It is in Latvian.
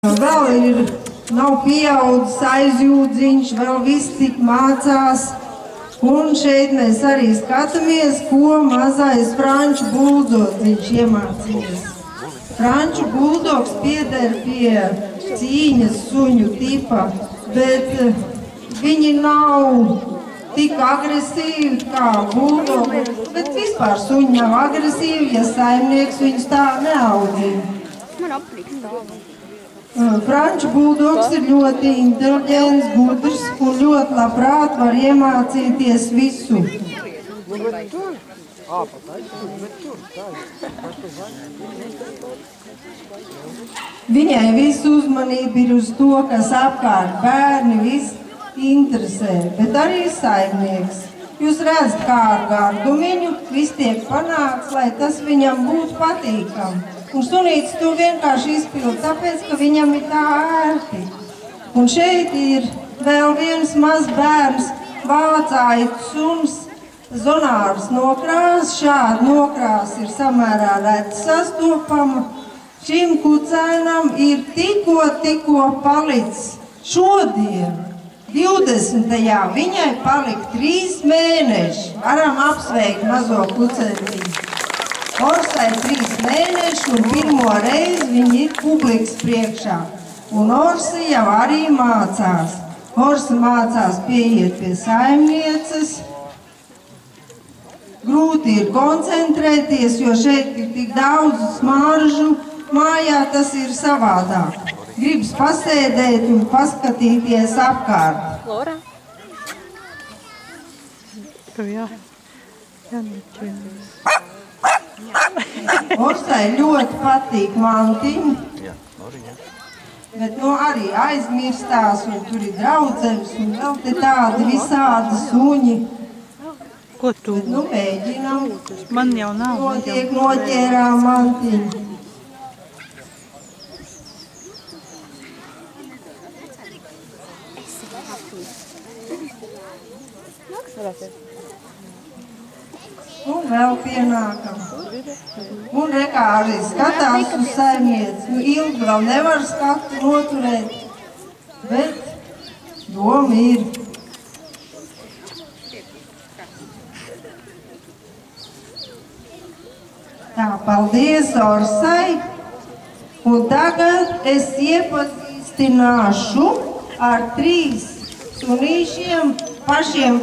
Vēl nav pieaudzis aizjūdziņš, vēl viss tik mācās. Un šeit mēs arī skatāmies, ko mazais franču buldogs iemācījās. Franču buldogs pieder pie cīņas suņu tipa, bet viņi nav tik agresīvi kā buldogi. Bet vispār suņi nav agresīvi, ja saimnieks viņus tā neaudzina. Franču buldogs ir ļoti inteliģents, gudrs un ļoti labprāt var iemācīties visu. Viņai visu uzmanību ir uz to, kas apkārt bērni viss interesē, bet arī saimnieks. Jūs redzat, kā ar gardumiņu viss tiek panāks, lai tas viņam būtu patīkami. Un sunītis to vienkārši izpild, tāpēc, ka viņam ir tā ērti. Un šeit ir vēl viens mazs bērns, vācājs suns, zonārs nokrās. Šāda nokrās ir samērā reti sastopama. Šim kucēnam ir tikko palicis šodien, 20. viņai palika 3 mēneši. Varam apsveikt mazo kucēnīti. Horsai 3 mēneši un pirmo reizi viņi ir publikas priekšā. Un Horsi jau arī mācās. Horsi mācās pieiet pie saimnieces. Grūti ir koncentrēties, jo šeit ir tik daudz smaržu. Mājā tas ir savādāk. Gribas pasēdēt un paskatīties apkārt. Lora? Horsai ļoti patīk mantiņi, bet arī aizmirstās, un tur ir draudzenes, un vēl te tādi visādi suņi. Ko tu? Bet, mēģinam. Man jau nav. Notiek noķērām mantiņu. Un vēl pienākam. Un rekā arī skatās uz saimnieci. Ilgi vēl nevar skatu noturēt, bet doma ir. Tā, paldies Horsai. Un tagad es iepazīstināšu ar 3 sunīšiem pašiem.